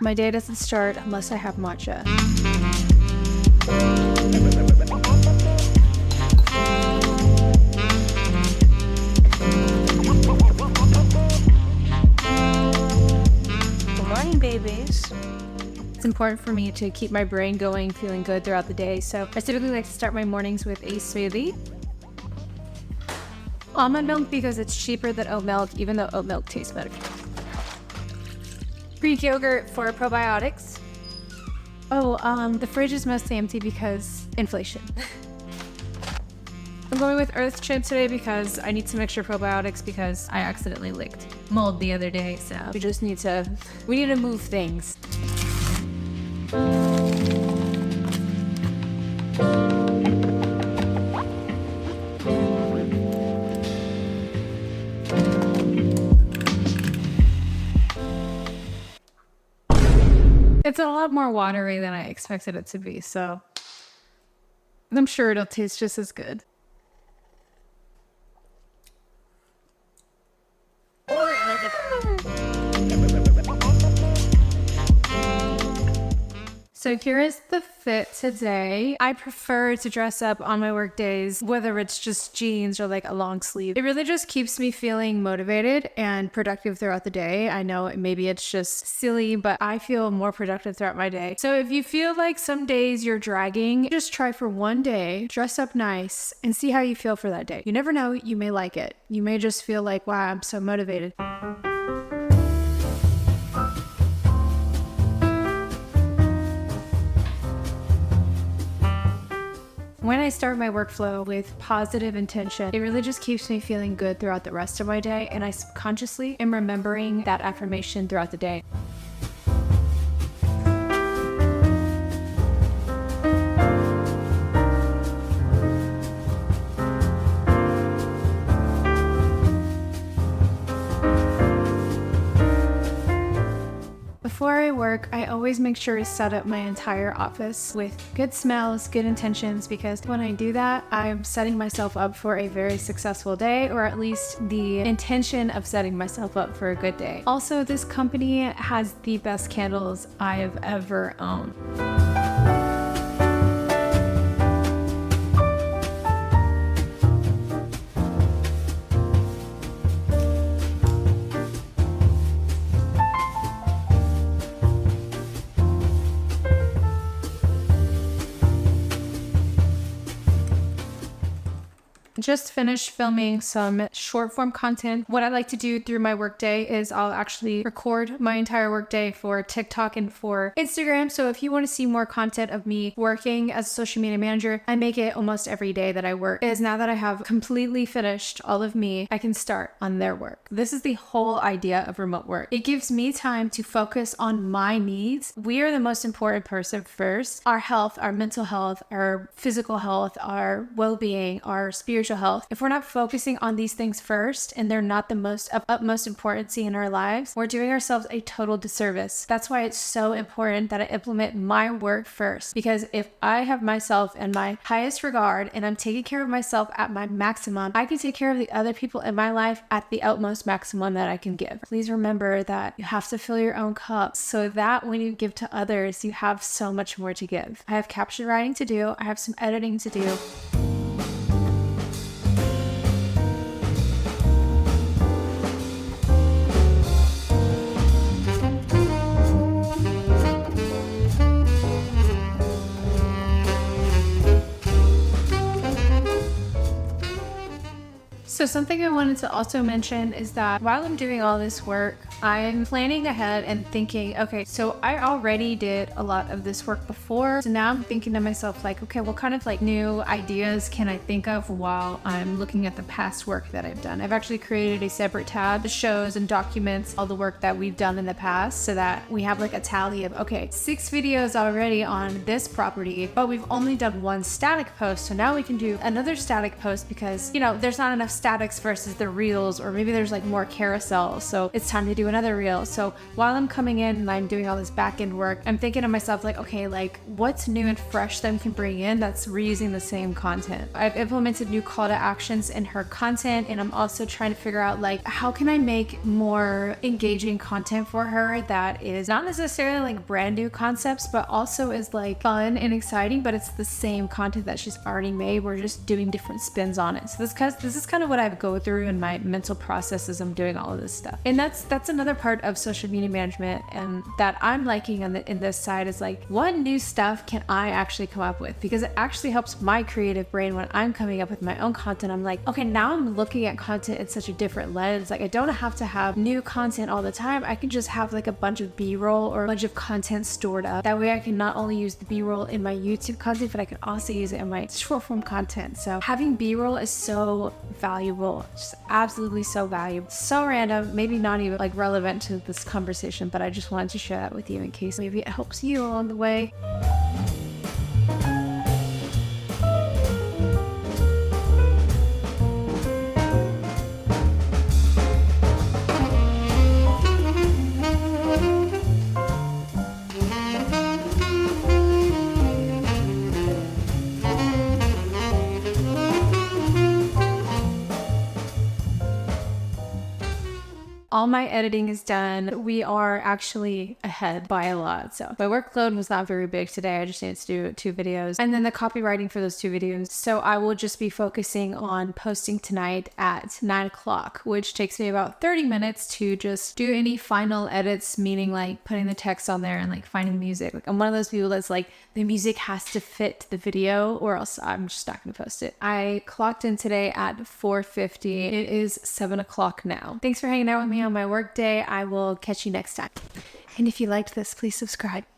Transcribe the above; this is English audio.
My day doesn't start unless I have matcha. Good morning, babies. It's important for me to keep my brain going, feeling good throughout the day, so I typically like to start my mornings with a smoothie. Almond milk because it's cheaper than oat milk, even though oat milk tastes better. Greek yogurt for probiotics. The fridge is mostly empty because inflation. I'm going with earth chips today because I need some extra probiotics because I accidentally licked mold the other day, so we need to move things. It's a lot more watery than I expected it to be, so I'm sure it'll taste just as good. So here is the fit today. I prefer to dress up on my work days, whether it's just jeans or like a long sleeve. It really just keeps me feeling motivated and productive throughout the day. I know maybe it's just silly, but I feel more productive throughout my day. So if you feel like some days you're dragging, just try for one day, dress up nice, and see how you feel for that day. You never know, you may like it. You may just feel like, wow, I'm so motivated. When I start my workflow with positive intention, it really just keeps me feeling good throughout the rest of my day, and I subconsciously am remembering that affirmation throughout the day. Before I work, I always make sure to set up my entire office with good smells, good intentions, because when I do that, I'm setting myself up for a very successful day, or at least the intention of setting myself up for a good day. Also, this company has the best candles I've ever owned. Just finished filming some short form content. What I like to do through my workday is I'll actually record my entire workday for TikTok and for Instagram. So if you want to see more content of me working as a social media manager, I make it almost every day that I work. Is now that I have completely finished all of me, I can start on their work. This is the whole idea of remote work. It gives me time to focus on my needs. We are the most important person first. Our health, our mental health, our physical health, our well-being, our spiritual health. If we're not focusing on these things first and they're not the most of utmost importance in our lives, we're doing ourselves a total disservice. That's why it's so important that I implement my work first, because if I have myself in my highest regard and I'm taking care of myself at my maximum, I can take care of the other people in my life at the utmost maximum that I can give. Please remember that you have to fill your own cup so that when you give to others, you have so much more to give. I have caption writing to do. I have some editing to do. So something I wanted to also mention is that while I'm doing all this work, I'm planning ahead and thinking, okay, so I already did a lot of this work before. So now I'm thinking to myself like, okay, what kind of like new ideas can I think of while I'm looking at the past work that I've done? I've actually created a separate tab that shows and documents all the work that we've done in the past so that we have like a tally of, okay, 6 videos already on this property, but we've only done 1 static post. So now we can do another static post because, you know, there's not enough static products versus the reels, or maybe there's like more carousel, so it's time to do another reel. So while I'm coming in and I'm doing all this back end work, I'm thinking to myself like, okay, like what's new and fresh that I can bring in that's reusing the same content. I've implemented new call to actions in her content, and I'm also trying to figure out like how can I make more engaging content for her that is not necessarily like brand new concepts, but also is like fun and exciting, but it's the same content that she's already made. We're just doing different spins on it. So this is kind of what I go through in my mental process as I'm doing all of this stuff. And that's another part of social media management, and that I'm liking in this side is like, what new stuff can I actually come up with? Because it actually helps my creative brain when I'm coming up with my own content. I'm like, okay, now I'm looking at content in such a different lens. Like I don't have to have new content all the time. I can just have like a bunch of B-roll or a bunch of content stored up. That way I can not only use the B-roll in my YouTube content, but I can also use it in my short form content. So having B-roll is so valuable, just absolutely so valuable. So random, maybe not even like relevant to this conversation, but I just wanted to share that with you in case maybe it helps you along the way. All my editing is done. We are actually ahead by a lot. So my workload was not very big today. I just needed to do 2 videos and then the copywriting for those 2 videos. So I will just be focusing on posting tonight at 9 o'clock, which takes me about 30 minutes to just do any final edits, meaning like putting the text on there and like finding music. Like I'm one of those people that's like, the music has to fit the video or else I'm just not gonna post it. I clocked in today at 4:50. It is 7 o'clock now. Thanks for hanging out with me on my work day. I will catch you next time. And if you liked this, please subscribe.